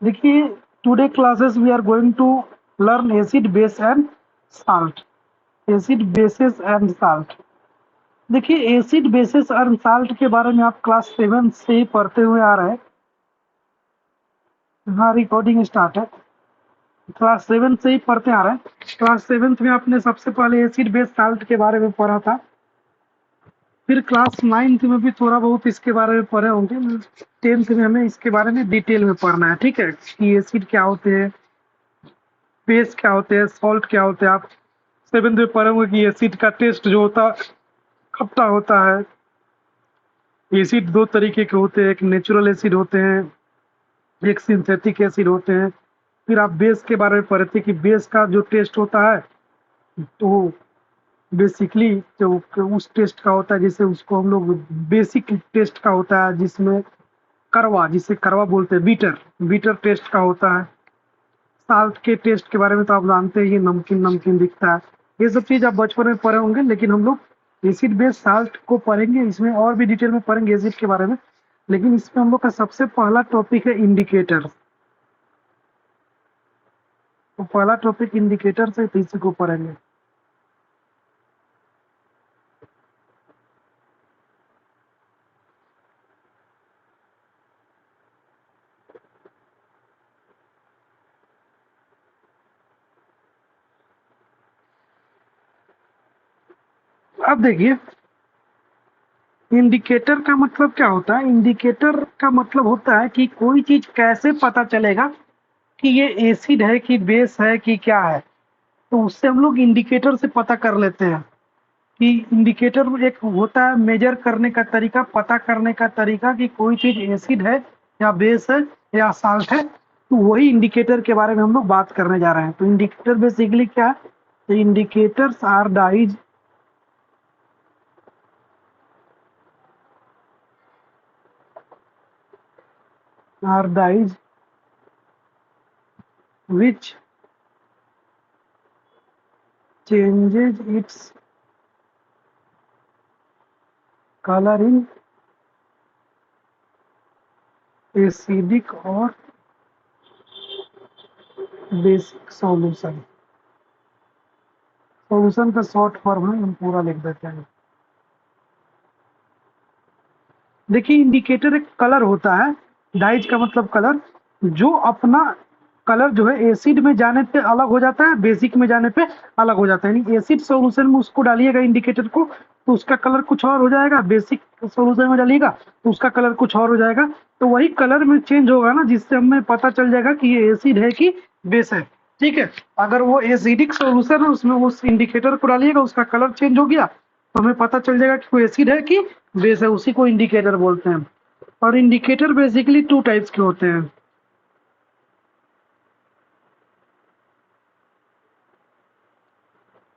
देखिए, today classes we are going to learn acid base and salt. Acid basis and salt. देखिए, acid basis and salt के बारे में आप class 7 से ही पढ़ते हुए आ रहे हैं। हाँ, रिकॉर्डिंग स्टार्ट है। क्लास 7 से ही पढ़ते आ रहे हैं। क्लास 7th में आपने सबसे पहले एसिड बेस साल्ट के बारे में पढ़ा था। फिर क्लास 9th में भी थोड़ा बहुत इसके बारे में पढ़े होंगे। 10th में हमें इसके बारे में डिटेल में पढ़ना है, ठीक है, कि एसिड क्या होते हैं, बेस क्या होते हैं, सॉल्ट क्या होते हैं। आप 7th में पढ़े होंगे कि एसिड का टेस्ट जो होता है खट्टा होता है। एसिड दो तरीके के होते हैं, एक नेचुरल एसिड होते हैं, एक सिंथेटिक एसिड होते हैं। फिर आप बेस के बारे में पढ़े थे कि बेस का जो टेस्ट होता है तो बेसिकली जो उस टेस्ट का होता है, जैसे उसको हम लोग बेसिक टेस्ट का होता है, जिसमें कड़वा, जिसे कड़वा बोलते हैं, बीटर बीटर टेस्ट का होता है। साल्ट के टेस्ट के बारे में तो आप जानते ही, नमकीन नमकीन दिखता है। ये सब चीज आप बचपन में पढ़े होंगे, लेकिन हम लोग एसिड बेस साल्ट को पढ़ेंगे, इसमें और भी डिटेल में पढ़ेंगे एसिड के बारे में। लेकिन इसमें हम लोग का सबसे पहला टॉपिक है इंडिकेटर। तो पहला टॉपिक इंडिकेटर से, तो इसी को पढ़ेंगे। अब देखिए, इंडिकेटर का मतलब क्या होता है। इंडिकेटर का मतलब होता है कि कोई चीज कैसे पता चलेगा कि ये एसिड है कि बेस है कि क्या है। तो उससे हम लोग इंडिकेटर से पता कर लेते हैं कि इंडिकेटर एक होता है मेजर करने का तरीका, पता करने का तरीका कि कोई चीज एसिड है या बेस है या साल्ट है। तो वही इंडिकेटर के बारे में हम लोग बात करने जा रहे हैं। तो इंडिकेटर बेसिकली क्या है। तो indicators are dyes which changes its color in acidic or basic solution। Solution का शॉर्ट फॉर्म है, हम पूरा लिख देते हैं। देखिए, इंडिकेटर एक कलर होता है। डाइज का मतलब कलर, जो अपना कलर जो है एसिड में जाने पे अलग हो जाता है, बेसिक में जाने पे अलग हो जाता है। यानी एसिड सॉल्यूशन में उसको डालिएगा इंडिकेटर को, तो उसका कलर कुछ और हो जाएगा। बेसिक सॉल्यूशन में डालिएगा तो उसका कलर कुछ और हो जाएगा। तो वही कलर में चेंज होगा ना, जिससे हमें पता चल जाएगा कि ये एसिड है कि बेस है। ठीक है, अगर वो एसिडिक सॉल्यूशन है, उसमें उस इंडिकेटर को डालिएगा, उसका कलर चेंज हो गया, तो हमें पता चल जाएगा कि वो एसिड है कि बेस है। उसी को इंडिकेटर बोलते हैं। और इंडिकेटर बेसिकली 2 टाइप्स के होते हैं।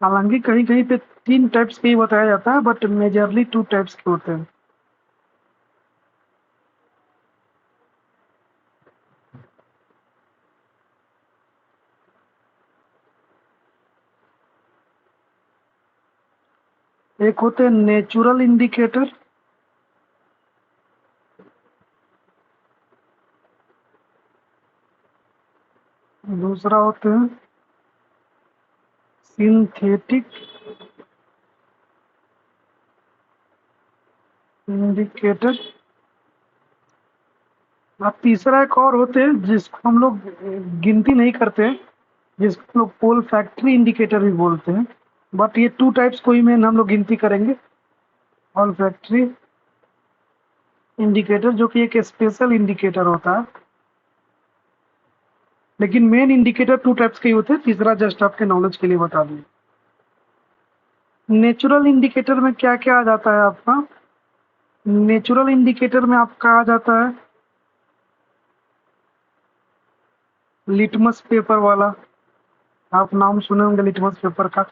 हालांकि कहीं कहीं पे 3 टाइप्स के ही बताया जाता है, बट मेजरली 2 टाइप्स के होते हैं। एक होते हैं नेचुरल इंडिकेटर, दूसरा होते हैं सिंथेटिक इंडिकेटर, और तीसरा एक और होते हैं जिसको हम लोग गिनती नहीं करते हैं, जिसको हम लोग पोल फैक्ट्री इंडिकेटर भी बोलते हैं। बट ये 2 टाइप्स को ही मेन हम लोग गिनती करेंगे। पोल फैक्ट्री इंडिकेटर जो कि एक स्पेशल इंडिकेटर होता है, लेकिन मेन इंडिकेटर 2 टाइप्स के ही होते हैं। तीसरा जस्ट आपके नॉलेज के लिए बता दूं। नेचुरल इंडिकेटर में क्या क्या आ जाता है आपका। नेचुरल इंडिकेटर में आपका आ जाता है लिटमस पेपर वाला। आप नाम सुने होंगे लिटमस पेपर का।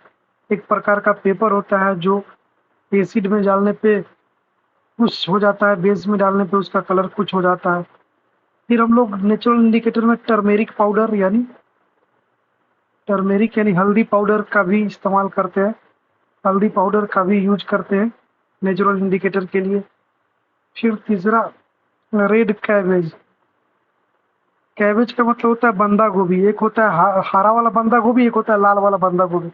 एक प्रकार का पेपर होता है जो एसिड में डालने पे कुछ हो जाता है, बेस में डालने पे उसका कलर कुछ हो जाता है। फिर हम लोग नेचुरल इंडिकेटर में टर्मेरिक यानी हल्दी पाउडर का भी इस्तेमाल करते हैं। हल्दी पाउडर का भी यूज करते हैं नेचुरल इंडिकेटर के लिए। फिर तीसरा रेड कैबेज। कैबेज का मतलब होता है बंदा गोभी। एक होता है हरा वाला बंदा गोभी, एक होता है लाल वाला बंदा गोभी।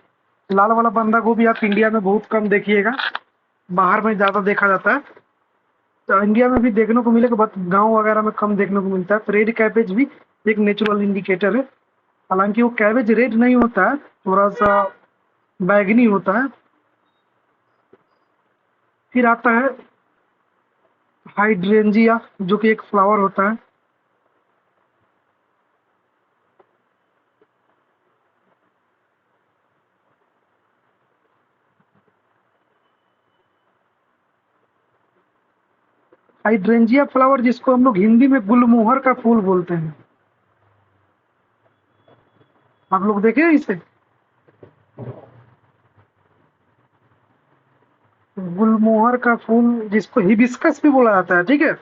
लाल वाला बंदा गोभी आप इंडिया में बहुत कम देखिएगा, बाहर में ज़्यादा देखा जाता है। तो इंडिया में भी देखने को मिलेगा, बट गाँव वगैरह में कम देखने को मिलता है। तो रेड कैबेज भी एक नेचुरल इंडिकेटर है। हालांकि वो कैबेज रेड नहीं होता है, थोड़ा सा बैगनी होता है। फिर आता है हाइड्रेंजिया, जो कि एक फ्लावर होता है। हाइड्रेंजिया फ्लावर, जिसको हम लोग हिंदी में गुलमोहर का फूल बोलते हैं। आप लोग देखे हैं इसे? गुलमोहर का फूल, जिसको हिबिस्कस भी बोला जाता है, ठीक है।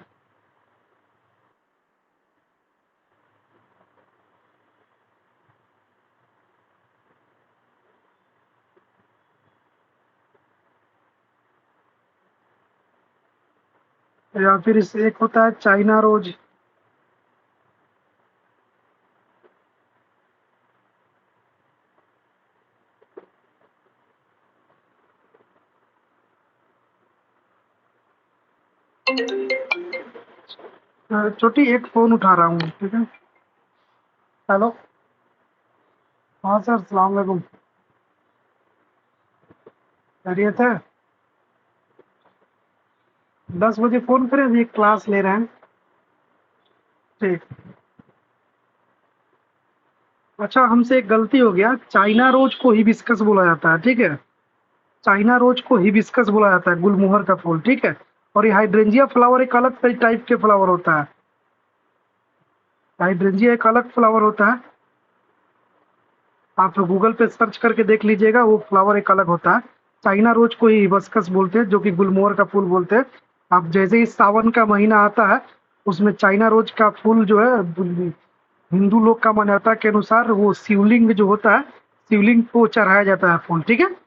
या फिर इस एक होता है चाइना रोज। छोटी एक फोन उठा रहा हूँ, ठीक है। हेलो। हाँ सर, सलाम वालेकुम। खैरियत है? 10 बजे फोन करें, अभी एक क्लास ले रहे हैं। ठीक। अच्छा, हमसे एक गलती हो गया, चाइना रोज को हिबिस्कस बोला जाता है, ठीक है। चाइना रोज को हिबिस्कस बोला जाता है, गुलमोहर का फूल, ठीक है। और ये हाइड्रेंजिया फ्लावर एक अलग टाइप के फ्लावर होता है। हाइड्रेंजिया एक अलग फ्लावर होता है। आप गूगल पे सर्च करके देख लीजिएगा, वो फ्लावर एक अलग होता है। चाइना रोज को ही हिबिस्कस बोलते हैं, जो कि गुलमोहर का फूल बोलते हैं। आप जैसे ही सावन का महीना आता है, उसमें चाइना रोज का फूल जो है, हिंदू लोग का मान्यता के अनुसार वो शिवलिंग जो होता है, शिवलिंग को चढ़ाया जाता है फूल, ठीक है।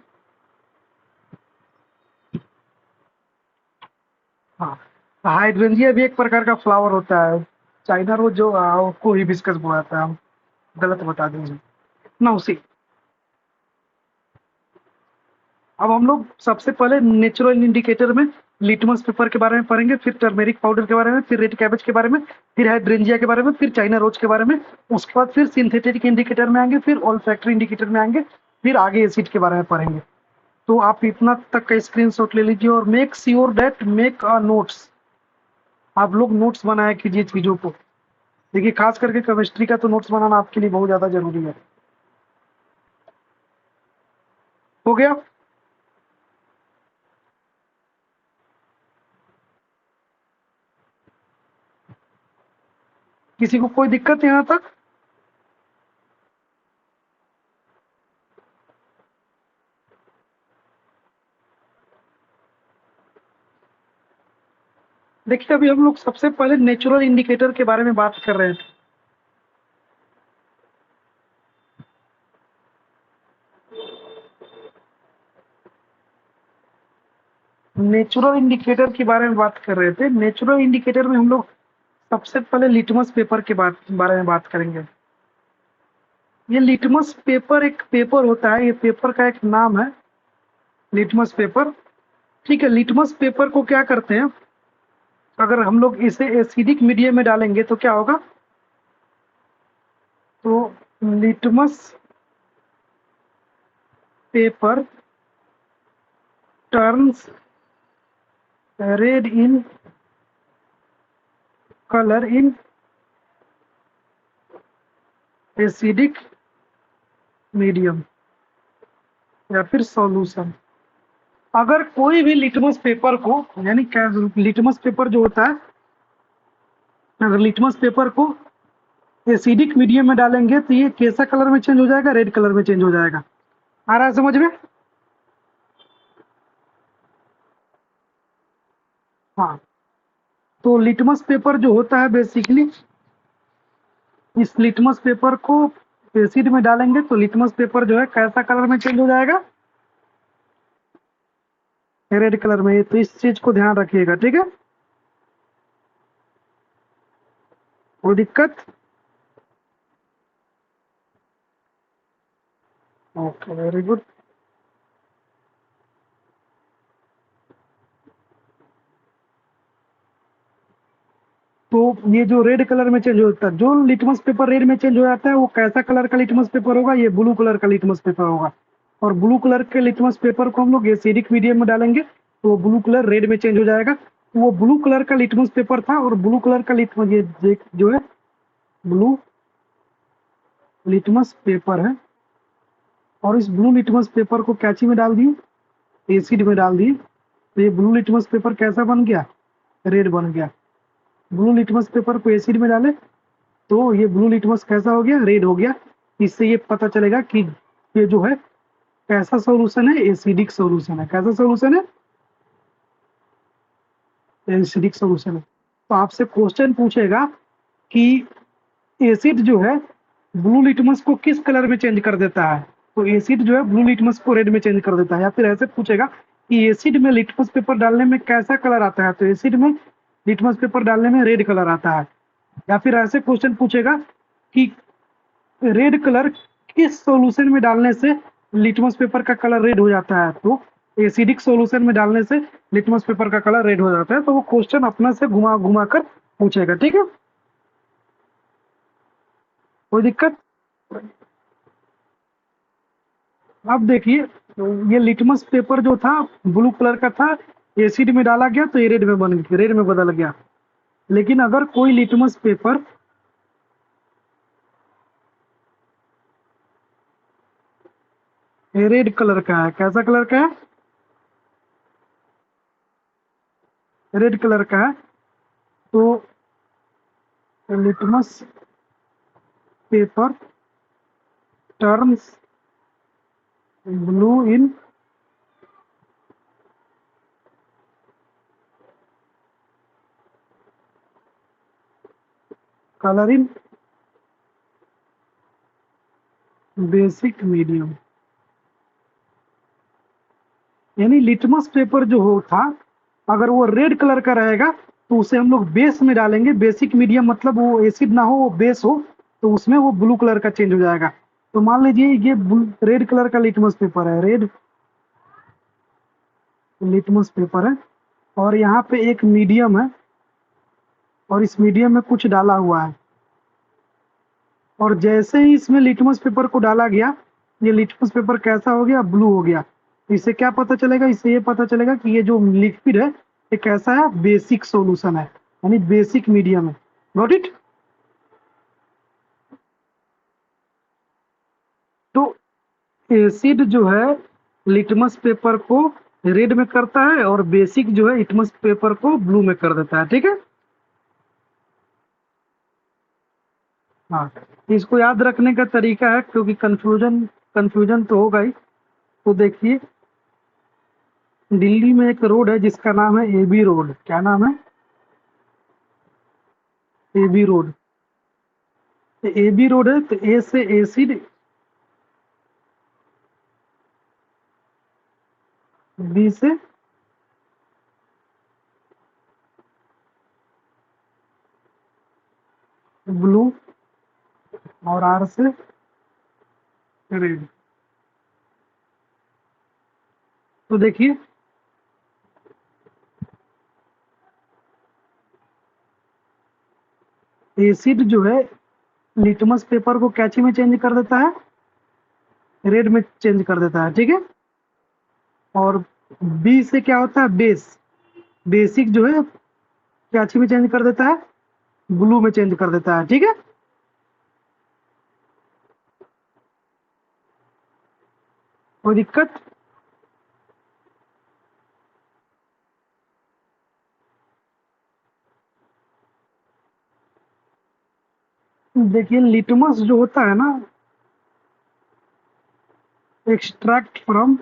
हाँ, हाइड्रेंजिया भी एक प्रकार का फ्लावर होता है। चाइना रोज जो उसको हिबिस्कस बोला जाता है। हम गलत बता देंगे ना उसी। अब हम लोग सबसे पहले नेचुरल इंडिकेटर में लिटमस पेपर के बारे में पढ़ेंगे, फिर टर्मेरिक पाउडर के बारे में, फिर रेड कैबेज के बारे में, फिर हाइड्रेंजिया के बारे में, फिर चाइना रोज के बारे में। उसके बाद फिर सिंथेटिक इंडिकेटर में आएंगे, फिर ऑल्फैक्टरी इंडिकेटर में आएंगे, फिर आगे एसिड के बारे में पढ़ेंगे। तो आप इतना तक का स्क्रीनशॉट ले लीजिए और make sure that make a notes. आप लोग नोट्स बनाया कीजिए चीजों को। देखिए, खास करके केमिस्ट्री का तो नोट्स बनाना आपके लिए बहुत ज्यादा जरूरी है। हो गया? किसी को कोई दिक्कत है यहाँ तक? देखिए, अभी हम लोग सबसे पहले नेचुरल इंडिकेटर के बारे में बात कर रहे हैं। नेचुरल इंडिकेटर के बारे में बात कर रहे थे। नेचुरल इंडिकेटर में हम लोग सबसे पहले लिटमस पेपर के बारे में बात करेंगे। ये लिटमस पेपर एक पेपर होता है, ये पेपर का एक नाम है, लिटमस पेपर। ठीक है, लिटमस पेपर को क्या करते हैं, अगर हम लोग इसे एसिडिक मीडियम में डालेंगे तो क्या होगा? तो litmus paper turns red in colour in acidic medium या फिर सॉल्यूशन। अगर कोई भी लिटमस पेपर को, यानी क्या, लिटमस पेपर जो होता है, अगर लिटमस पेपर को एसिडिक मीडियम में डालेंगे तो ये कैसा कलर में चेंज हो जाएगा? रेड कलर में चेंज हो जाएगा। आ रहा है समझ में? हाँ। तो लिटमस पेपर जो होता है बेसिकली, इस लिटमस पेपर को एसिड में डालेंगे तो लिटमस पेपर जो है कैसा कलर में चेंज हो जाएगा? रेड कलर में। तो इस चीज को ध्यान रखिएगा, ठीक है। कोई दिक्कत? Okay, very good. तो ये जो रेड कलर में चेंज होता है, जो लिटमस पेपर रेड में चेंज हो जाता है, वो कैसा कलर का लिटमस पेपर होगा? ये ब्लू कलर का लिटमस पेपर होगा। और ब्लू कलर के लिटमस पेपर को हम लोग एसिडिक मीडियम में डालेंगे तो वो ब्लू कलर रेड में चेंज हो जाएगा। तो वो ब्लू कलर का लिटमस पेपर था, और ब्लू कलर का लिटमस, ये जो है ब्लू लिटमस पेपर है। और इस ब्लू लिटमस पेपर को कैची में डाल दिए, एसिड में डाल दिए, तो ये ब्लू लिटमस पेपर कैसा बन गया? रेड बन गया। ब्लू लिटमस पेपर को एसिड में डाले तो ये ब्लू लिटमस कैसा हो गया? रेड हो गया। इससे ये पता चलेगा कि ये जो है कैसा सॉल्यूशन है? एसिडिक सॉल्यूशन है। कैसा सॉल्यूशन है? एसिडिक सॉल्यूशन है। तो आपसे क्वेश्चन पूछेगा कि एसिड जो है ब्लू लिटमस को किस कलर में चेंज कर देता है? तो एसिड जो है ब्लू लिटमस को रेड में चेंज कर देता है। या फिर ऐसे पूछेगा कि एसिड में लिटमस पेपर डालने में कैसा कलर आता है? तो एसिड में लिटमस पेपर डालने में रेड कलर आता है। या फिर ऐसे क्वेश्चन पूछेगा कि रेड कलर किस सॉल्यूशन में डालने से लिटमस पेपर का कलर रेड हो जाता है? तो एसिडिक सॉल्यूशन में डालने से लिटमस पेपर का कलर रेड हो जाता है। तो वो क्वेश्चन अपना से घुमा घुमा कर पूछेगा। ठीक है, कोई दिक्कत? अब देखिए, ये लिटमस पेपर जो था ब्लू कलर का था, एसिड में डाला गया तो ये रेड में बन गया, रेड में बदल गया। लेकिन अगर कोई लिटमस पेपर रेड कलर का है, कैसा कलर का है? रेड कलर का है, तो litmus paper turns blue in colour in basic medium. यानी लिटमस पेपर जो हो था, अगर वो रेड कलर का रहेगा तो उसे हम लोग बेस में डालेंगे। बेसिक मीडियम मतलब वो एसिड ना हो, वो बेस हो, तो उसमें वो ब्लू कलर का चेंज हो जाएगा। तो मान लीजिए ये रेड कलर का लिटमस पेपर है, रेड लिटमस पेपर है, और यहाँ पे एक मीडियम है, और इस मीडियम में कुछ डाला हुआ है। और जैसे ही इसमें लिटमस पेपर को डाला गया, ये लिटमस पेपर कैसा हो गया? ब्लू हो गया। तो इससे क्या पता चलेगा? इससे ये पता चलेगा कि ये जो लिक्विड है ये कैसा है? बेसिक सॉल्यूशन है, यानी बेसिक मीडियम है। Got it? तो एसिड जो है लिटमस पेपर को रेड में करता है, और बेसिक जो है लिटमस पेपर को ब्लू में कर देता है। ठीक है, हाँ। इसको याद रखने का तरीका है, क्योंकि कंफ्यूजन कंफ्यूजन तो होगा ही। तो देखिए, दिल्ली में एक रोड है जिसका नाम है एबी रोड। क्या नाम है? AB road. एबी रोड है तो ए से एसिड, बी से ब्लू, और आर से रेड। तो देखिए, एसिड जो है लिटमस पेपर को कैची में चेंज कर देता है, रेड में चेंज कर देता है। ठीक है, और बी से क्या होता है? बेस, बेसिक जो है कैची में चेंज कर देता है, ब्लू में चेंज कर देता है। ठीक है, कोई दिक्कत? देखिए, लिटमस जो होता है ना, एक्सट्रैक्ट फ्रॉम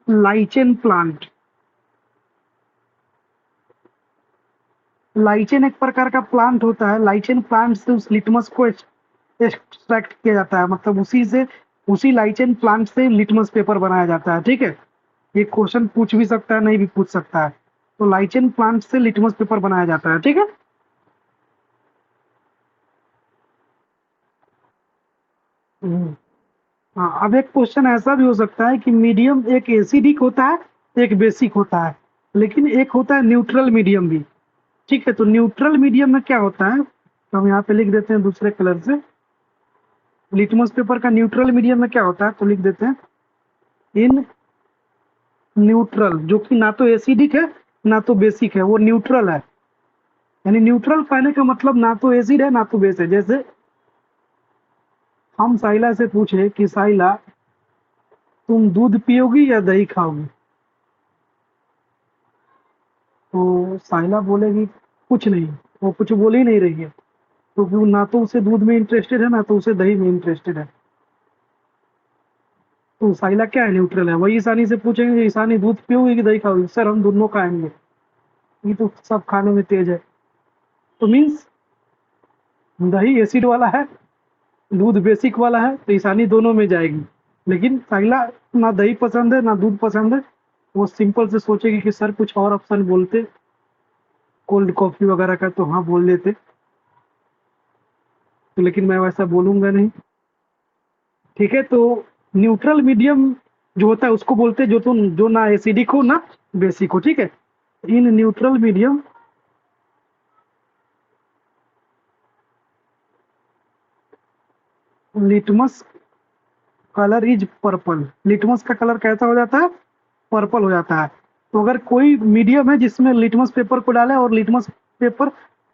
लाइचेन प्लांट। लाइचेन एक प्रकार का प्लांट होता है। लाइचेन प्लांट से उस लिटमस को एक्सट्रैक्ट किया जाता है, मतलब उसी लाइचेन प्लांट से लिटमस पेपर बनाया जाता है। ठीक है, ये क्वेश्चन पूछ भी सकता है, नहीं भी पूछ सकता है। तो लाइचेन प्लांट से लिटमस पेपर बनाया जाता है। ठीक है, हम्म, हाँ, अब एक क्वेश्चन ऐसा भी हो सकता है कि मीडियम एक एसिडिक होता है, एक बेसिक होता है, लेकिन एक होता है न्यूट्रल मीडियम भी। ठीक है, तो न्यूट्रल मीडियम में क्या होता है, तो हम यहाँ पे लिख देते हैं दूसरे कलर से। लिटमस पेपर का न्यूट्रल मीडियम में क्या होता है, तो लिख देते हैं इन न्यूट्रल, जो कि ना तो एसिडिक है ना तो बेसिक है, वो न्यूट्रल है। यानी न्यूट्रल कहने का मतलब ना तो एसिड है ना तो बेस है। जैसे हम साइला से पूछे कि साइला तुम दूध पियोगी या दही खाओगी, तो साइला बोलेगी कुछ नहीं, वो कुछ बोल ही नहीं रही है, क्योंकि वो ना तो उसे दूध में इंटरेस्टेड है ना तो उसे दही में इंटरेस्टेड है। तो साइला क्या है, न्यूट्रल है। वही ईशानी से पूछेंगे कि ईशानी दूध पियोगी कि दही खाओगी, सर हम दोनों खाएंगे, ये तो सब खाने में तेज है। तो मीन्स दही एसिड वाला है, दूध बेसिक वाला है, तो ईशानी दोनों में जाएगी। लेकिन साइला ना दही पसंद है ना दूध पसंद है, वो सिंपल से सोचेगी कि सर कुछ और ऑप्शन बोलते, कोल्ड कॉफी वगैरह का तो हाँ बोल देते, तो लेकिन मैं वैसा बोलूंगा नहीं। ठीक है, तो न्यूट्रल मीडियम जो होता है उसको बोलते हैं जो ना एसिडिक हो ना बेसिक हो। ठीक है, in neutral medium litmus colour is purple. Litmus का कलर कैसा हो जाता है, पर्पल हो जाता है। तो अगर कोई मीडियम है जिसमें लिटमस पेपर को डालें और लिटमस पेपर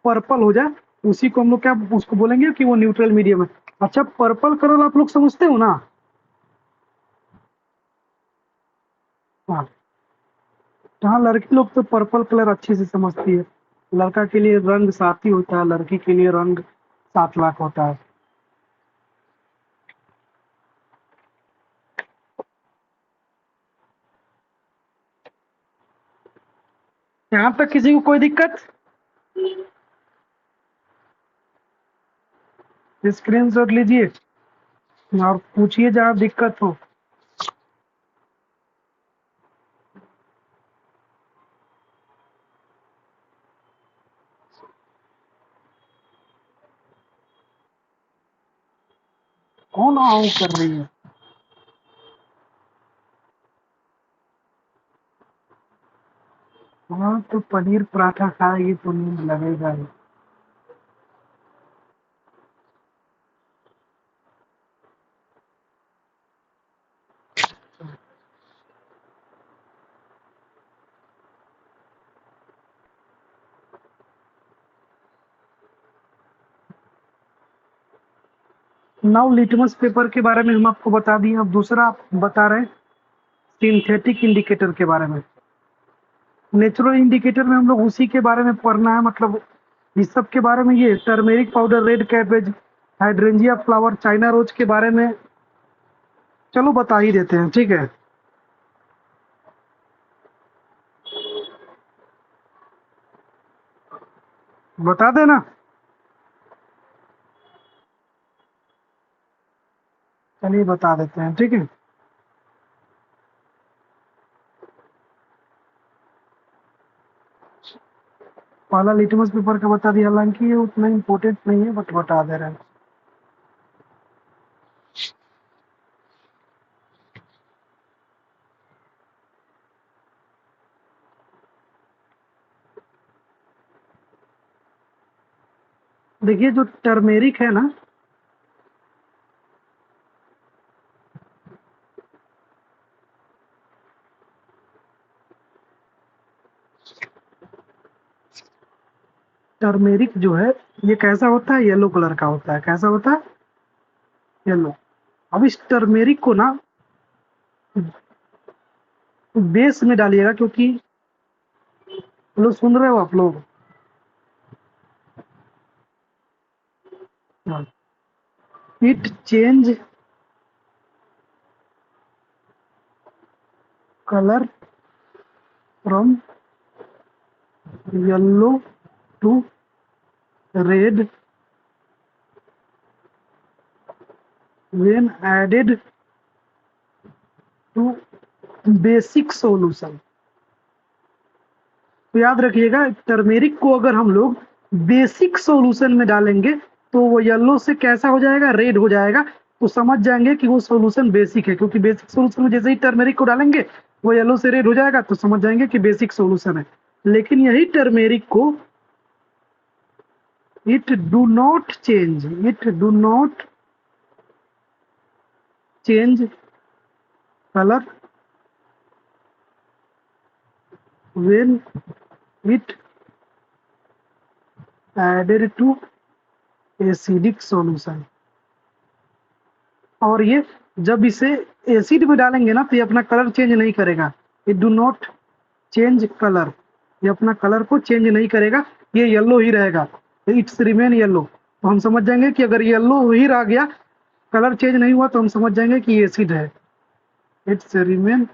पर्पल हो जाए, उसी को हम लोग क्या उसको बोलेंगे कि वो न्यूट्रल मीडियम है। अच्छा, पर्पल कलर आप लोग समझते हो ना। हाँ, तो हाँ, लड़की लोग तो पर्पल कलर अच्छे से समझती है। लड़का के लिए रंग साथी होता है, लड़की के लिए रंग 7 लाख होता है। यहाँ तक किसी को कोई दिक्कत, स्क्रीन शॉट लीजिए और पूछिए जहाँ दिक्कत हो। कौन आओ कर रही है। हाँ, तो पनीर पराठा खाएगी तो नींद लगेगा ही। नाउ लिटमस पेपर के बारे में हम आपको बता दिए। अब दूसरा आप बता रहे हैं सिंथेटिक इंडिकेटर के बारे में। नेचुरल इंडिकेटर में हम लोग उसी के बारे में पढ़ना है, मतलब इस सब के बारे में, ये turmeric powder, red cabbage, hydrangea flower, China rose के बारे में चलो बता ही देते हैं। ठीक है, बता देना। चलिए बता देते हैं। ठीक है, पहला लिटमस पेपर का बता दिया, हालांकि ये उतना इम्पोर्टेंट नहीं है बट बता दे रहे हैं। देखिए जो टर्मेरिक है ना, टर्मेरिक जो है ये कैसा होता है, येलो कलर का होता है। कैसा होता है, येलो। अब इस टर्मेरिक को ना बेस में डालिएगा, क्योंकि लोग सुन रहे हो आप लोग। It change colour from yellow to red when added to basic solution। तो याद रखिएगा, टर्मेरिक को अगर हम लोग बेसिक सॉल्यूशन में डालेंगे तो वो येलो से कैसा हो जाएगा, रेड हो जाएगा। तो समझ जाएंगे कि वो सॉल्यूशन बेसिक है, क्योंकि बेसिक सॉल्यूशन में जैसे ही टर्मेरिक को डालेंगे वो येलो से रेड हो जाएगा, तो समझ जाएंगे कि बेसिक सॉल्यूशन है। लेकिन यही टर्मेरिक को it do not change, it do not change colour when it added to acidic solution। और ये जब इसे एसिड में डालेंगे ना तो ये अपना कलर चेंज नहीं करेगा। It do not change colour, ये अपना कलर को चेंज नहीं करेगा, ये येलो ही रहेगा, इट्स रिमेन येलो। तो हम समझ जाएंगे कि अगर येलो ही रह गया, कलर चेंज नहीं हुआ, तो हम समझ जाएंगे कि ये एसिड है। It's remain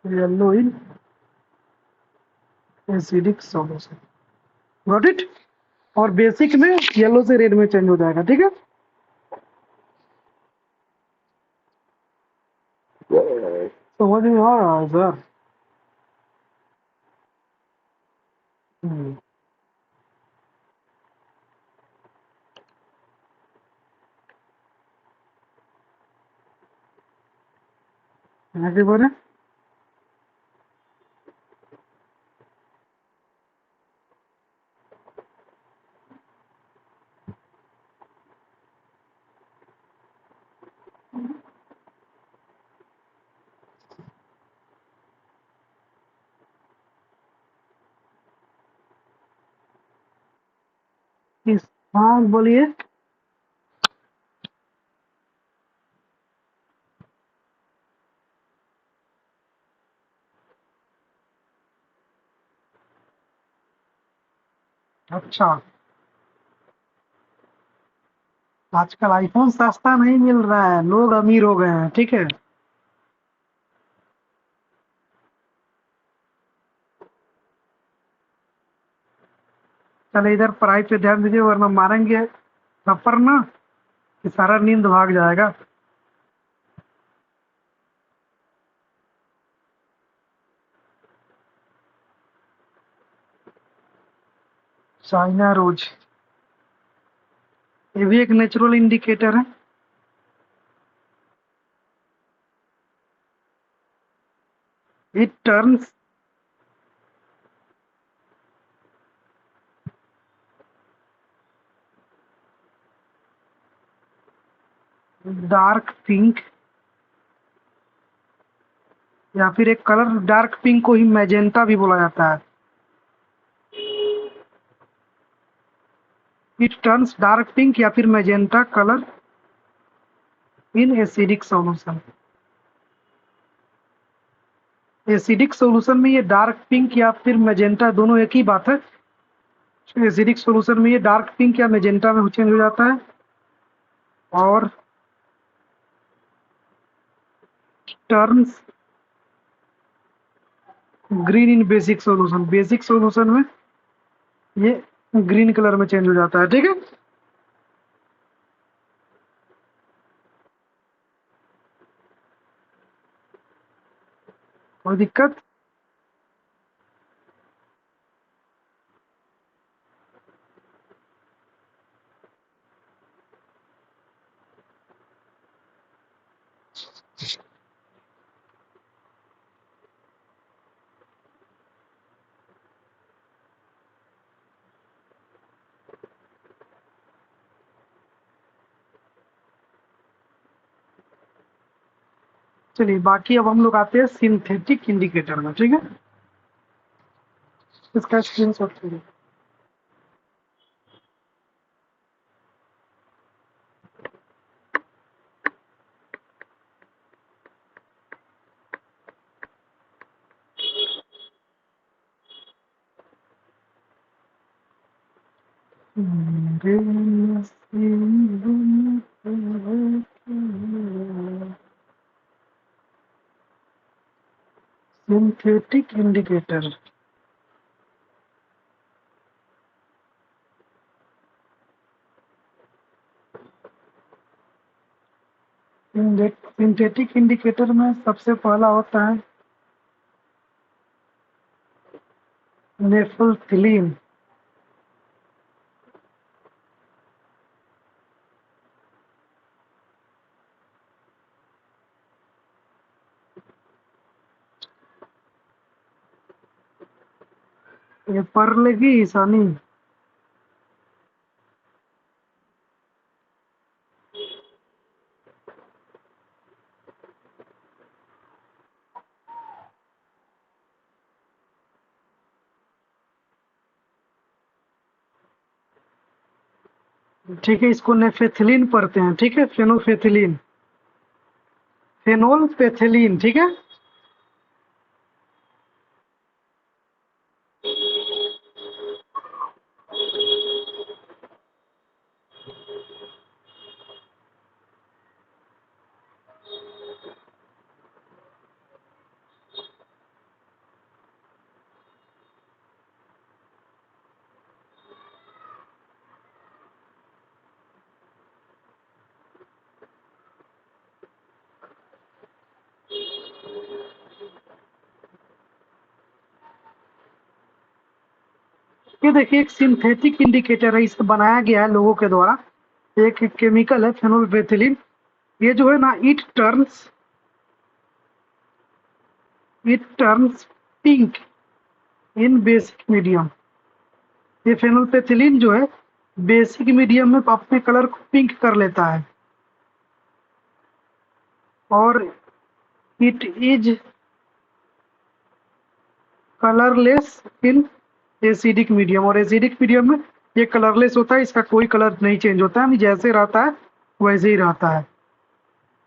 yellow in acidic solution. Got it. और बेसिक में येलो से रेड में चेंज हो जाएगा। ठीक है, समझ में आ रहा है सर? हम्म, आगे बढ़े। इस, हाँ बोलिए। अच्छा, आजकल आईफोन सस्ता नहीं मिल रहा है, लोग अमीर हो गए हैं। ठीक है, चले इधर पढ़ाई पे ध्यान दीजिए, वरना मारेंगे थप्पड़ ना कि सारा नींद भाग जाएगा। चाइना रोज, ये भी एक नेचुरल इंडिकेटर है। इट टर्न्स डार्क पिंक, या फिर एक कलर डार्क पिंक को ही मैजेंटा भी बोला जाता है। इट टर्न्स डार्क पिंक या फिर magenta colour in acidic solution. Acidic solution में ये डार्क पिंक या फिर मैजेंटा दोनों एक ही बात है। एसिडिक सॉल्यूशन में ये डार्क पिंक या मैजेंटा में चेंज हो जाता है। और turns green in basic solution, basic solution में ये ग्रीन कलर में चेंज हो जाता है। ठीक है, कोई दिक्कत? चलिए, बाकी अब हम लोग आते हैं सिंथेटिक इंडिकेटर में। ठीक है, इसका स्क्रीनशॉट लीजिए। सिंथेटिक इंडिकेटर, सिंथेटिक इंडिकेटर में सबसे पहला होता है नेफल्थिलीन। ये पर लेगी ईशानी। ठीक है, इसको नेफेथिलीन पढ़ते हैं, ठीक है, फेनोफेथिलीन, फेनोल पेथिलीन, ठीक है। ये देखिए एक सिंथेटिक इंडिकेटर है, इसे बनाया गया है लोगों के द्वारा। एक केमिकल है फेनोल्फेथिलीन। ये जो है ना, it turns pink in basic medium. ये फेनोल्फेथिलीन जो है बेसिक मीडियम में अपने कलर को पिंक कर लेता है, और it is colourless in acidic medium. और एसिडिक मीडियम में ये कलरलेस होता है, इसका कोई कलर नहीं चेंज होता है, जैसे रहता है वैसे ही रहता है।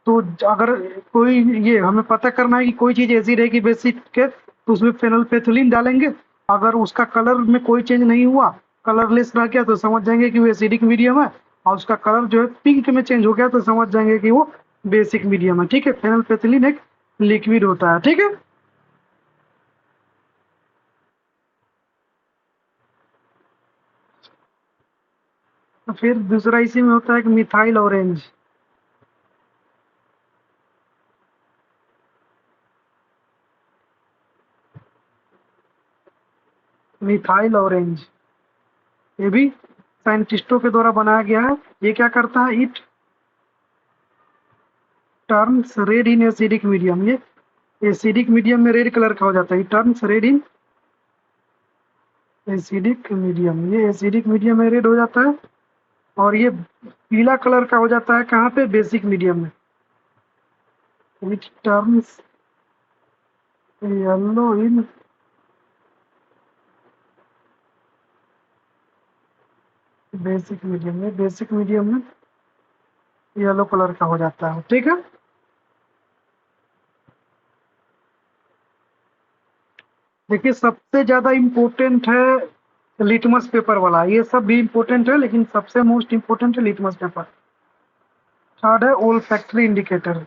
तो अगर कोई, ये हमें पता करना है कि कोई चीज ऐसी रहेगी बेसिक के, तो उसमें फेनोल्फेथोलिन डालेंगे। अगर उसका कलर में कोई चेंज नहीं हुआ, कलरलेस रह गया, तो समझ जाएंगे कि वो एसिडिक मीडियम है। और उसका कलर जो है पिंक में चेंज हो गया, तो समझ जाएंगे कि वो बेसिक मीडियम है, ठीक है। फेनोल्फेथोलिन एक लिक्विड होता है, ठीक है। तो फिर दूसरा इसी में होता है कि मिथाइल ऑरेंज। मिथाइल ऑरेंज ये भी साइंटिस्टों के द्वारा बनाया गया है। ये क्या करता है, it turns red in acidic medium. ये एसिडिक मीडियम में रेड कलर का हो जाता है, turns red in acidic medium. ये एसिडिक मीडियम में रेड हो जाता है, और ये पीला कलर का हो जाता है कहाँ पे, बेसिक मीडियम में। It turns yellow in basic medium में, बेसिक मीडियम में येलो कलर का हो जाता है, ठीक है। देखिए सबसे ज्यादा इम्पोर्टेंट है लिटमस पेपर वाला। ये सब भी इम्पोर्टेंट है, लेकिन सबसे मोस्ट इम्पोर्टेंट है लिटमस पेपर। थर्ड है ओल फैक्ट्री इंडिकेटर।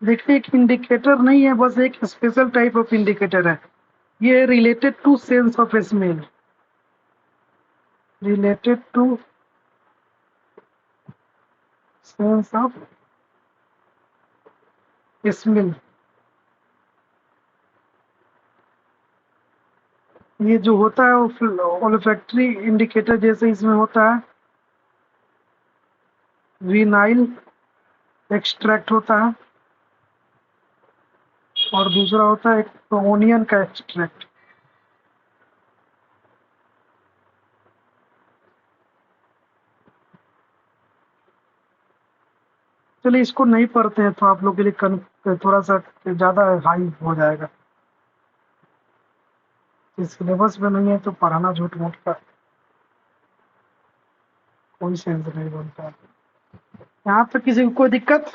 देखिए एक इंडिकेटर नहीं है, बस एक स्पेशल टाइप ऑफ इंडिकेटर है। ये related to sense of smell, related to sense of smell. ये जो होता है वो ओल्फैक्टरी इंडिकेटर जैसे इसमें होता है, विनाइल एक्सट्रैक्ट होता है, और दूसरा होता है एक ओनियन का एक्सट्रैक्ट। चलिए इसको नहीं पढ़ते हैं, तो आप लोग के लिए थोड़ा सा ज्यादा हाई हो जाएगा। इस सिलेबस में नहीं है तो पढ़ाना झूठ मूठ का कोई सेंस नहीं बनता। यहाँ पे किसी को कोई दिक्कत?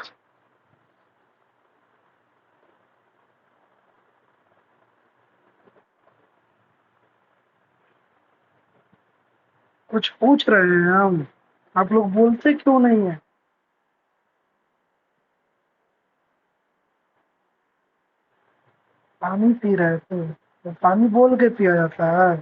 कुछ पूछ रहे हैं हम, आप लोग बोलते क्यों नहीं है? पानी पी रहे थे, तो पानी बोल के पिया जाता है।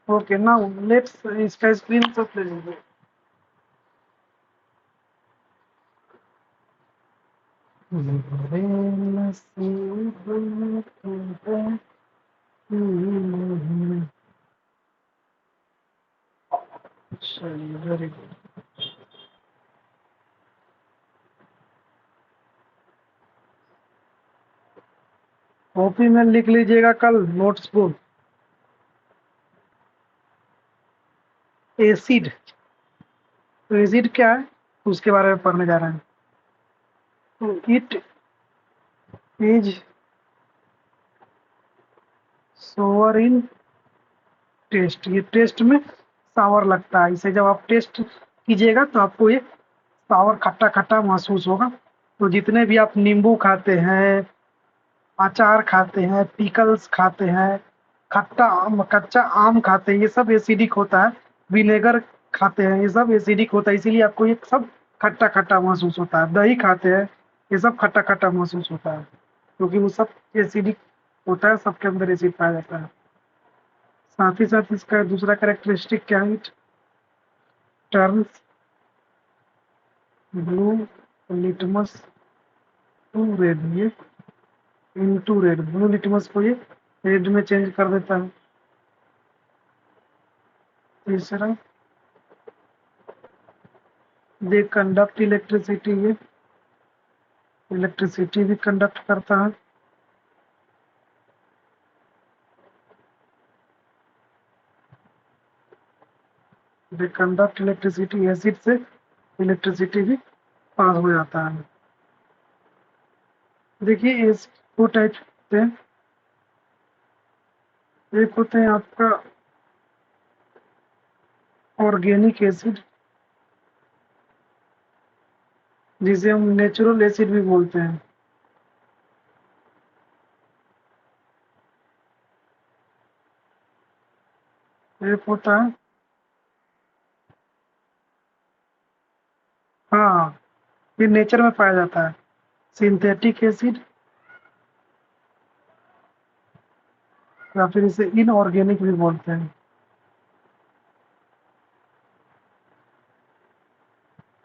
ओके ना, लेट्स इसका स्क्रीनशॉट ले लीजिए। मेरे नसीब में तू है, चलिए, वेरी गुड। कॉपी में लिख लीजिएगा कल नोट्स को। एसिड, तो एसिड क्या है उसके बारे में पढ़ने जा रहे हैं। तो it is sour in taste, ये टेस्ट में सावर लगता है। इसे जब आप टेस्ट कीजिएगा तो आपको ये सावर खट्टा खट्टा महसूस होगा। तो जितने भी आप नींबू खाते हैं, अचार खाते हैं, पिकल्स खाते हैं, खट्टा आम, कच्चा आम खाते हैं, ये सब एसिडिक होता है। विनेगर खाते हैं, ये सब एसिडिक होता है, इसीलिए आपको ये सब खट्टा खट्टा महसूस होता है। दही खाते हैं, ये सब खट्टा खट्टा महसूस होता है, क्योंकि वो सब एसिडिक होता है, सबके अंदर एसिड पाया जाता है। साथ ही साथ इसका दूसरा कैरेक्टरिस्टिक क्या है, it turns blue litmus to red, ये इनटू रेड, ब्लू लिटमस को ये रेड में चेंज कर देता है। तीसरा, दे कंडक्ट इलेक्ट्रिसिटी, ये इलेक्ट्रिसिटी भी कंडक्ट करता है। दे कंडक्ट इलेक्ट्रिसिटी, एसिड से इलेक्ट्रिसिटी भी पास हो जाता है। देखिए इस दो टाइप होते हैं। एक होते हैं आपका ऑर्गेनिक एसिड, जिसे हम नेचुरल एसिड भी बोलते हैं। एक होता है, हाँ, ये नेचर में पाया जाता है, सिंथेटिक एसिड, या फिर इसे इनऑर्गेनिक भी बोलते हैं।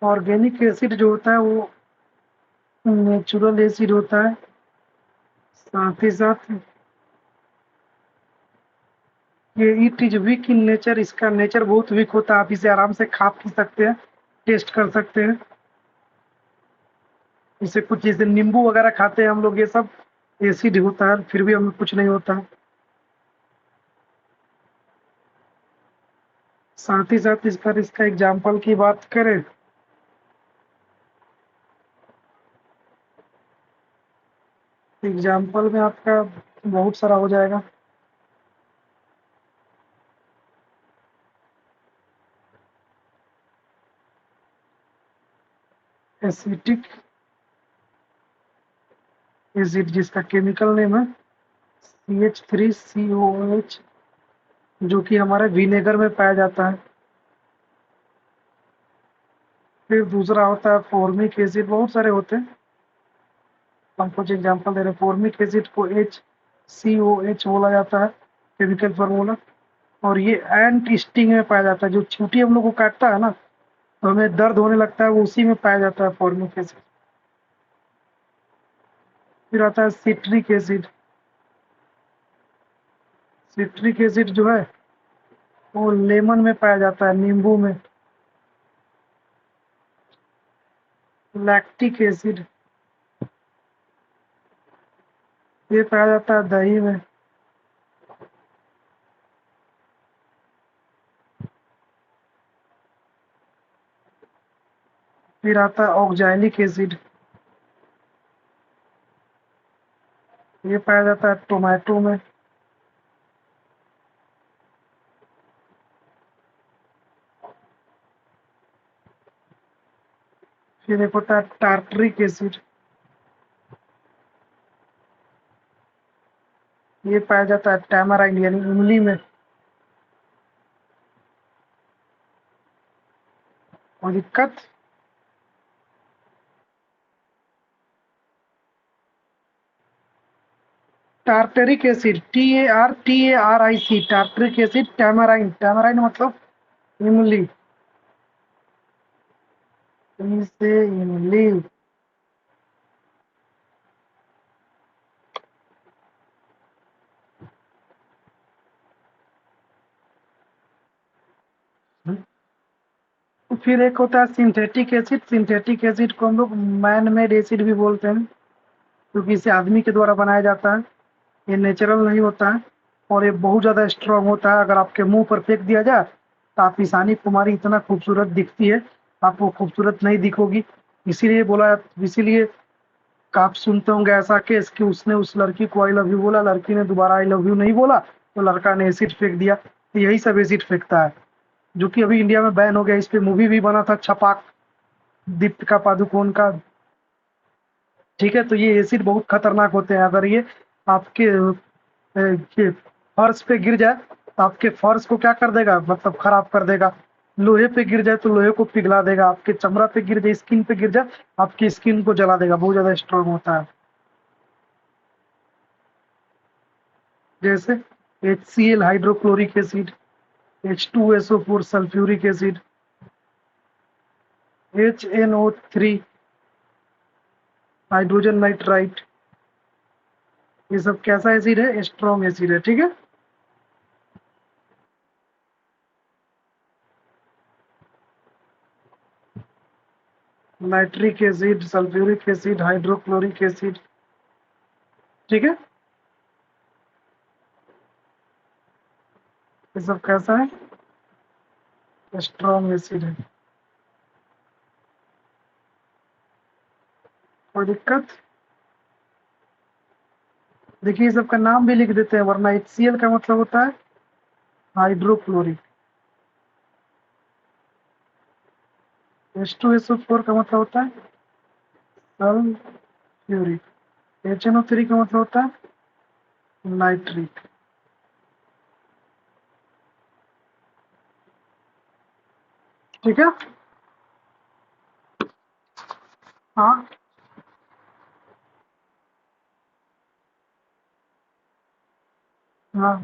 ऑर्गेनिक एसिड जो होता है वो नेचुरल एसिड होता है। साथ ही साथ ये it is weak in nature, इसका नेचर बहुत वीक होता है। आप इसे आराम से खा पी सकते हैं, टेस्ट कर सकते हैं। इसे कुछ जैसे नींबू वगैरह खाते हैं हम लोग, ये सब एसिड होता है, फिर भी हमें कुछ नहीं होता। साथ ही साथ इसका एग्जाम्पल की बात करें, एग्जाम्पल में आपका बहुत सारा हो जाएगा। एसिटिक एसिड, जिसका केमिकल नेम है CH3COOH, जो कि हमारे विनेगर में पाया जाता है। फिर दूसरा होता है फॉर्मिक एसिड, बहुत सारे होते हैं, हम कुछ एग्जाम्पल दे रहे हैं। फॉर्मिक एसिड को HCOH बोला जाता है, केमिकल फॉर्मूला। और ये एंट स्टिंग में पाया जाता है, जो चींटी हम लोग को काटता है ना, तो हमें दर्द होने लगता है, वो उसी में पाया जाता है फॉर्मिक एसिड। फिर आता है सिट्रिक एसिड। सिट्रिक एसिड जो है वो लेमन में पाया जाता है, नींबू में। लैक्टिक एसिड, ये पाया जाता है दही में। फिर आता है ऑक्जैलिक एसिड, ये पाया जाता है टोमेटो में। फिर एक होता है टार्टरिक एसिड, ये पाया जाता है टैमराइंड यानी इमली में। और दिक्कत, tartaric acid, TARTARIC, tartaric acid, tamarind, tamarind मतलब इमली, से इमली। फिर एक होता है सिंथेटिक एसिड। सिंथेटिक एसिड को हम लोग मैन मेड एसिड भी बोलते हैं, क्योंकि इसे आदमी के द्वारा बनाया जाता है। ये नेचुरल नहीं होता है और ये बहुत ज़्यादा स्ट्रांग होता है। अगर आपके मुंह पर फेंक दिया जाए तो आप ईशानी कुमारी इतना खूबसूरत दिखती है, आप वो खूबसूरत नहीं दिखोगी। इसीलिए बोला, इसीलिए आप सुनते होंगे ऐसा केस कि उसने उस लड़की को आई लव यू बोला, लड़की ने दोबारा आई लव यू नहीं बोला, तो लड़का ने एसिड फेंक दिया। तो यही सब एसिड फेंकता है, जो कि अभी इंडिया में बैन हो गया। इस पे मूवी भी बना था छपाक, दीपिका पादुकोण का। ठीक है, तो ये एसिड बहुत खतरनाक होते हैं। अगर ये आपके ये फर्श पे गिर जाए तो आपके फर्श को क्या कर देगा, मतलब खराब कर देगा। लोहे पे गिर जाए तो लोहे को पिघला देगा। आपके चमड़ा पे गिर जाए, स्किन पे गिर जाए, आपकी स्किन को जला देगा। बहुत ज्यादा स्ट्रांग होता है। जैसे HCl hydrochloric acid, H2SO4 sulphuric acid, HNO3 hydrogen nitrite. ये सब कैसा एसिड है, स्ट्रॉन्ग एसिड है। ठीक है, nitric acid, sulphuric acid, hydrochloric acid. ठीक है, ये सब कैसा है, स्ट्रॉन्ग एसिड है। कोई दिक्कत? देखिए, ये सब का नाम भी लिख देते हैं, वरना HCl का मतलब होता है हाइड्रोक्लोरिक, H2SO4 का मतलब होता है सल्फ्यूरिक, HNO3 का मतलब होता है नाइट्रिक। ठीक है, हाँ हाँ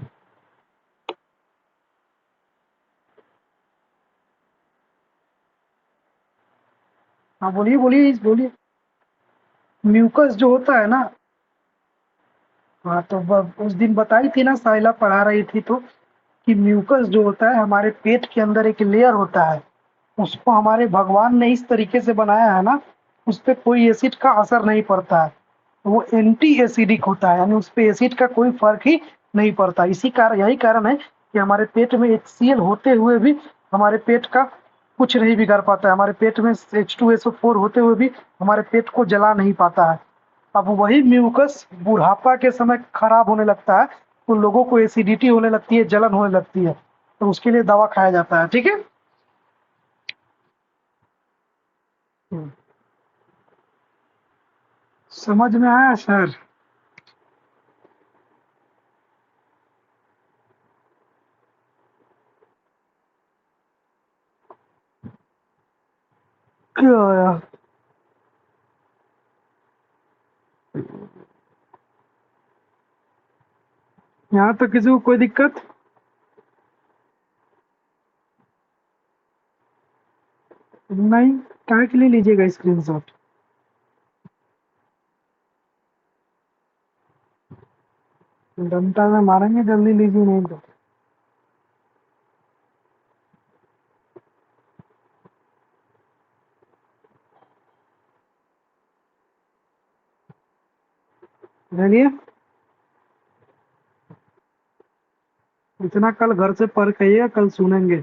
हाँ, बोलिए बोलिए बोलिए। म्यूकस जो होता है ना, हाँ तो उस दिन बताई थी ना, साइला पढ़ा रही थी तो, कि म्यूकस जो होता है हमारे पेट के अंदर एक लेयर होता है। उसको हमारे भगवान ने इस तरीके से बनाया है ना, उस पे कोई एसिड का असर नहीं पड़ता है। वो एंटी एसिडिक होता है, यानी उस पे एसिड का कोई फर्क ही नहीं पड़ता। इसी कारण, यही कारण है कि हमारे पेट में HCl होते हुए भी हमारे पेट का कुछ नहीं बिगाड़ पाता है। हमारे पेट में H2SO4 होते हुए भी हमारे पेट को जला नहीं पाता है। अब वही म्यूकस बुढ़ापा के समय खराब होने लगता है, तो लोगों को एसिडिटी होने लगती है, जलन होने लगती है, तो उसके लिए दवा खाया जाता है। ठीक है, हम्म, समझ में आया सर? क्या आया? यहाँ तो किसी को कोई दिक्कत नहीं? काहे के लिए लीजिएगा स्क्रीनशॉट? डंडा में मारेंगे, जल्दी लीजिए नहीं तो। चलिए, इतना कल घर से पढ़ के आइएगा, कल सुनेंगे।